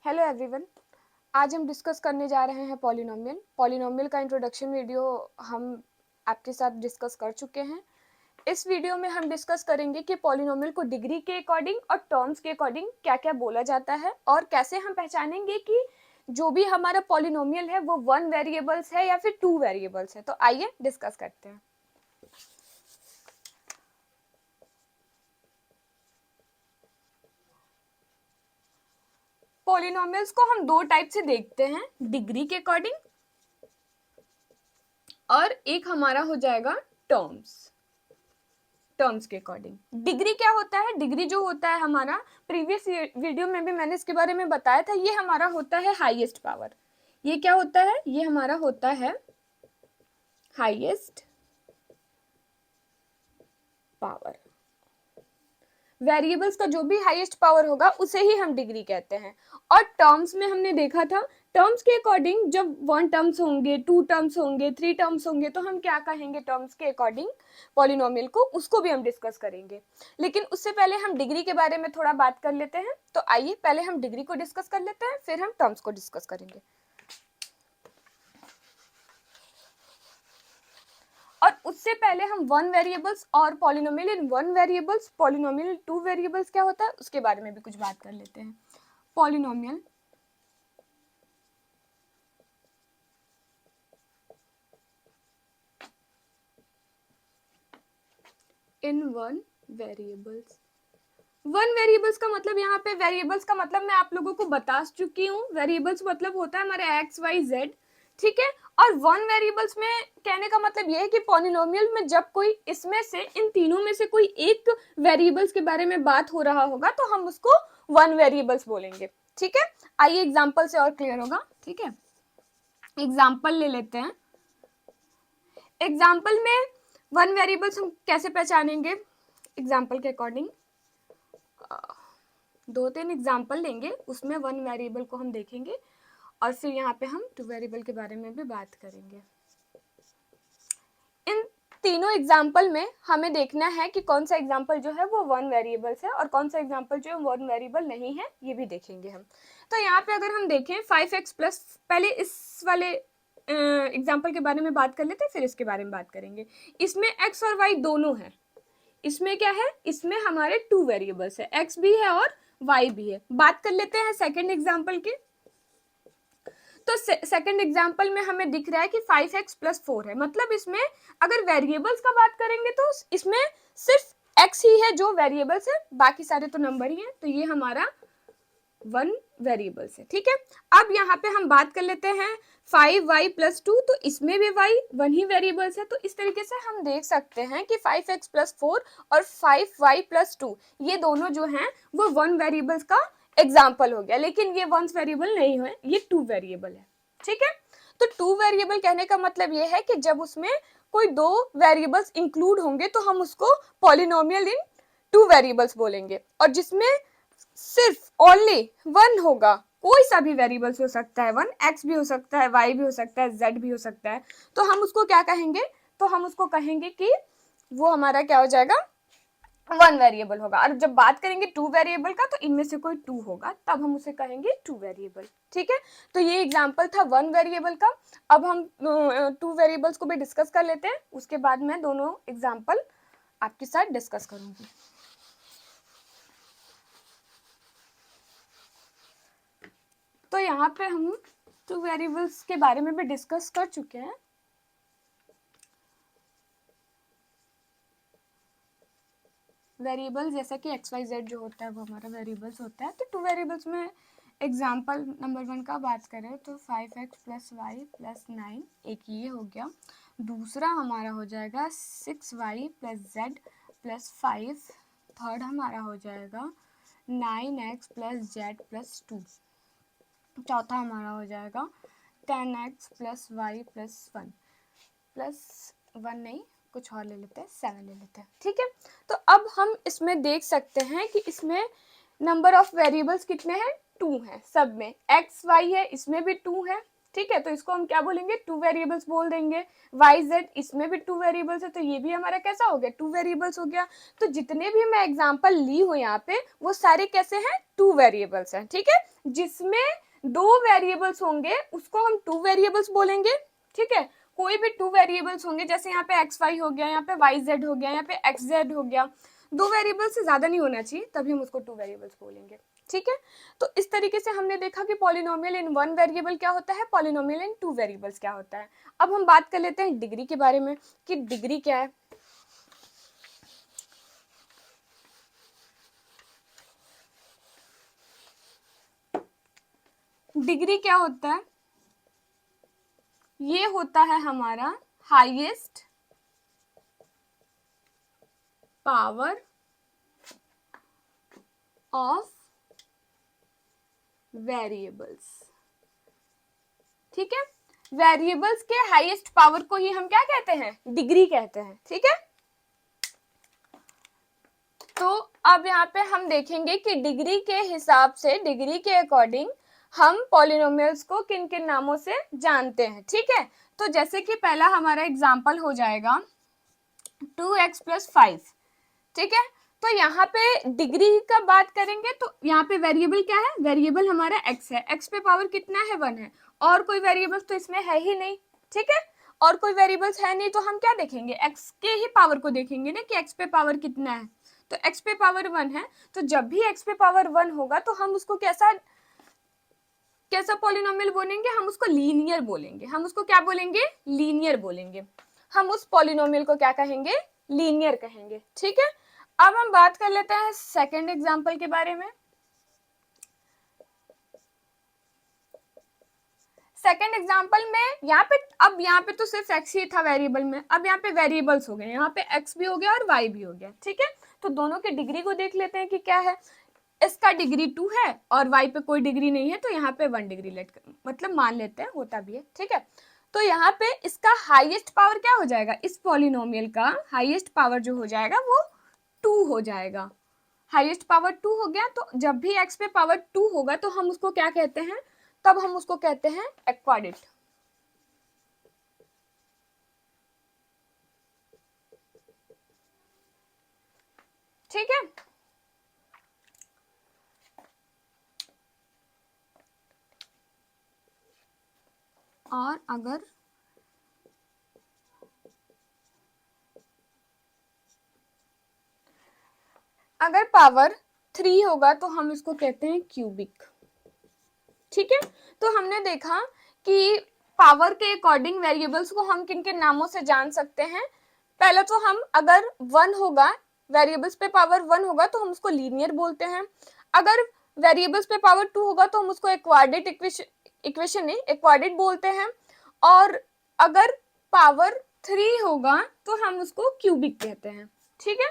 Hello everyone. आज हम discuss करने जा रहे हैं पॉलिनोमियल का इंट्रोडक्शन वीडियो हम आपके साथ डिस्कस कर चुके हैं। इस वीडियो में हम डिस्कस करेंगे कि पॉलिनोमियल को डिग्री के अकॉर्डिंग और टर्म्स के अकॉर्डिंग क्या क्या बोला जाता है और कैसे हम पहचानेंगे कि जो भी हमारा पॉलिनोमियल है वो 1 वेरिएबल्स है या फिर 2 वेरिएबल्स है। तो आइए डिस्कस करते हैं। पॉलिनोमियल्स को हम दो टाइप से देखते हैं, डिग्री के अकॉर्डिंग और एक हमारा हो जाएगा टर्म्स के अकॉर्डिंग। डिग्री क्या होता है? डिग्री जो होता है हमारा, प्रीवियस वीडियो में भी मैंने इसके बारे में बताया था, ये हमारा होता है हाईएस्ट पावर। ये क्या होता है? ये हमारा होता है हाईएस्ट पावर। वेरिएबल्स का जो भी हाईएस्ट पावर होगा उसे ही हम डिग्री कहते हैं। और टर्म्स में हमने देखा था, टर्म्स के अकॉर्डिंग जब 1 टर्म्स होंगे, 2 टर्म्स होंगे, 3 टर्म्स होंगे तो हम क्या कहेंगे टर्म्स के अकॉर्डिंग पॉलिनोमियल को, उसको भी हम डिस्कस करेंगे। लेकिन उससे पहले हम डिग्री के बारे में थोड़ा बात कर लेते हैं। तो आइए पहले हम डिग्री को डिस्कस कर लेते हैं, फिर हम टर्म्स को डिस्कस करेंगे। और उससे पहले हम 1 वेरिएबल्स और पॉलिनोमियल इन 1 वेरिएबल्स, पॉलिनोमियल इन 2 वेरिएबल्स क्या होता है उसके बारे में भी कुछ बात कर लेते हैं। पॉलिनोमियल इन 1 वेरिएबल्स। 1 वेरिएबल्स का मतलब, यहाँ पे वेरिएबल्स का मतलब मैं आप लोगों को बता चुकी हूँ। वेरिएबल्स मतलब होता है हमारे एक्स वाई जेड, ठीक है। और 1 वेरिएबल्स में कहने का मतलब यह है कि पॉलिनोमियल में जब कोई इसमें से, इन तीनों में से कोई एक वेरिएबल्स के बारे में बात हो रहा होगा तो हम उसको 1 वेरिएबल्स बोलेंगे, ठीक है। आइए एग्जाम्पल से और क्लियर होगा, ठीक है। एग्जाम्पल ले लेते हैं। एग्जाम्पल में 1 वेरिएबल्स हम कैसे पहचानेंगे? एग्जाम्पल के अकॉर्डिंग 2-3 एग्जाम्पल लेंगे, उसमें 1 वेरिएबल को हम देखेंगे और फिर यहाँ पे हम 2 वेरिएबल के बारे में भी बात करेंगे। इन तीनों एग्जाम्पल में हमें देखना है कि कौन सा एग्जाम्पल जो है वो 1 वेरिएबल्स है और कौन सा एग्जाम्पल जो है 1 वेरिएबल नहीं है, ये भी देखेंगे हम। तो यहाँ पे अगर हम देखें 5x प्लस, पहले इस वाले एग्जाम्पल के बारे में बात कर लेते हैं, फिर इसके बारे में बात करेंगे। इसमें x और y दोनों है। इसमें क्या है? इसमें हमारे 2 वेरिएबल्स है, x भी है और y भी है। बात कर लेते हैं सेकंड एग्जांपल की। तो सेकंड एग्जांपल में हमें दिख रहा है कि 5x प्लस 4 है, मतलब इसमें अगर वेरिएबल्स का बात करेंगे तो इसमें सिर्फ x ही है जो वेरिएबल्स है, बाकी सारे तो नंबर ही है। तो ये हमारा 1 वेरिएबल्स है, ठीक है। अब यहाँ पे हम बात कर लेते हैं 5y प्लस 2, तो इसमें भी y 1 ही वेरिएबल्स है। तो इस तरीके से हम देख सकते हैं कि 5x प्लस 4 और 5y प्लस 2 ये दोनों जो हैं वो 1 वेरिएबल्स का एग्जाम्पल हो गया। लेकिन ये 1 वेरिएबल नहीं है, ये 2 वेरिएबल है, ठीक है। तो 2 वेरिएबल कहने का मतलब ये है कि जब उसमें कोई 2 वेरिएबल्स इंक्लूड होंगे तो हम उसको पॉलिनोमियल इन 2 वेरिएबल्स बोलेंगे। और जिसमें सिर्फ ओनली 1 होगा, कोई सा भी वेरिएबल्स हो सकता है 1, x भी हो सकता है, y भी हो सकता है, z भी हो सकता है, तो हम उसको क्या कहेंगे? तो हम उसको कहेंगे कि वो हमारा क्या हो जाएगा? 1 वेरिएबल होगा। और जब बात करेंगे 2 वेरिएबल का तो इनमें से कोई 2 होगा, तब हम उसे कहेंगे 2 वेरिएबल, ठीक है। तो ये एग्जांपल था 1 वेरिएबल का। अब हम 2 वेरिएबल्स को भी डिस्कस कर लेते हैं, उसके बाद मैं दोनों एग्जांपल आपके साथ डिस्कस करूंगी। तो यहाँ पे हम 2 वेरिएबल्स के बारे में भी डिस्कस कर चुके हैं। वेरिएबल जैसा कि एक्स वाई जेड जो होता है वो हमारा वेरिएबल्स होता है। तो 2 वेरिएबल्स में एग्जाम्पल नंबर 1 का बात करें तो 5x प्लस वाई प्लस 9, एक ये हो गया। दूसरा हमारा हो जाएगा 6y plus Z plus 5। Third हमारा हो जाएगा 9x प्लस जेड प्लस 2। चौथा हमारा हो जाएगा 10x plus Y plus 1 plus 1 नहीं, कुछ और ले लेते हैं, 7 ले लेते हैं, ठीक है। तो अब हम इसमें देख सकते हैं कि इसमें नंबर ऑफ वेरिएबल्स कितने हैं? 2 हैं सब में। x y है, इसमें भी 2 है, ठीक है, तो इसको हम क्या बोलेंगे, टू वेरिएबल्स बोल देंगे। वाई जेड इसमें भी टू वेरिएबल्स है, तो ये भी हमारा कैसा हो गया, टू वेरिएबल्स हो गया। तो जितने भी मैं एग्जांपल ली हूँ यहाँ पे वो सारे कैसे हैं, टू वेरिएबल्स हैं। ठीक है, जिसमें दो वेरिएबल्स होंगे उसको हम टू वेरिएबल्स बोलेंगे। ठीक है, कोई भी टू वेरिएबल्स होंगे, जैसे यहाँ पे एक्स वाई हो गया, यहाँ पे वाई जेड हो गया, यहाँ पे एक्स जेड हो गया, दो वेरिएबल से ज्यादा नहीं होना चाहिए, तभी हम उसको टू वेरिएबल्स बोलेंगे। ठीक है, तो इस तरीके से हमने देखा कि पॉलिनोमियल इन वन वेरिएबल क्या होता है, पॉलिनोमियल इन टू वेरिएबल्स क्या होता है। अब हम बात कर लेते हैं डिग्री के बारे में कि डिग्री क्या है। डिग्री क्या होता है, ये होता है हमारा हाईएस्ट पावर ऑफ वेरिएबल्स। ठीक है, वेरिएबल्स के हाईएस्ट पावर को ही हम क्या कहते हैं, डिग्री कहते हैं। ठीक है, तो अब यहाँ पे हम देखेंगे कि डिग्री के हिसाब से, डिग्री के अकॉर्डिंग हम पॉलिनोमियल्स को किन किन नामों से जानते हैं। ठीक है, तो जैसे कि पहला हमारा एग्जांपल हो जाएगा 2x + 5। ठीक है, तो यहाँ पे डिग्री का बात करेंगे तो यहाँ पे वेरिएबल क्या है, वेरिएबल हमारा x है, x पे पावर कितना है, 1 है, और कोई वेरिएबल तो इसमें है ही नहीं। ठीक है, और कोई वेरिएबल्स है नहीं, तो हम क्या देखेंगे, x के ही पावर को देखेंगे ना कि x पे पावर कितना है, तो x पे पावर 1 है, तो जब भी x पे पावर 1 होगा तो हम उसको कैसा कैसा पॉलिनोमियल बोलेंगे, हम उसको लीनियर बोलेंगे। हम उसको क्या बोलेंगे, लीनियर बोलेंगे। हम उस पॉलिनोमियल को क्या कहेंगे, लीनियर कहेंगे। ठीक है, अब हम बात कर लेते हैं सेकंड एग्जांपल के बारे में। सेकंड एग्जांपल में यहाँ पे तो सिर्फ x ही था वेरिएबल में, अब यहाँ पे वेरिएबल्स हो गए, यहाँ पे x भी हो गया और y भी हो गया। ठीक है, तो दोनों के डिग्री को देख लेते हैं कि क्या है। इसका डिग्री 2 है और y पे कोई डिग्री नहीं है, तो यहाँ पे 1 डिग्री मतलब मान लेते हैं, होता भी है। ठीक है, तो यहाँ पे इसका हाईएस्ट पावर क्या हो जाएगा, इस पॉलिनोमियल का हाईएस्ट पावर जो हो जाएगा वो 2 हो जाएगा। हाईएस्ट पावर 2 हो गया, तो जब भी x पे पावर 2 होगा तो हम उसको क्या कहते हैं, तब हम उसको कहते हैं एक्वाड्रेट। ठीक है, और अगर पावर 3 होगा तो हम इसको कहते हैं क्यूबिक। ठीक है, तो हमने देखा कि पावर के अकॉर्डिंग वेरिएबल्स को हम किन किन नामों से जान सकते हैं। पहले तो हम अगर 1 होगा, वेरिएबल्स पे पावर 1 होगा तो हम उसको लीनियर बोलते हैं। अगर वेरिएबल्स पे पावर 2 होगा तो हम उसको एक्वाड्रेट इक्वेशन नहीं, एक्वाड्रेट बोलते हैं। और अगर पावर 3 होगा तो हम उसको क्यूबिक कहते हैं। ठीक है,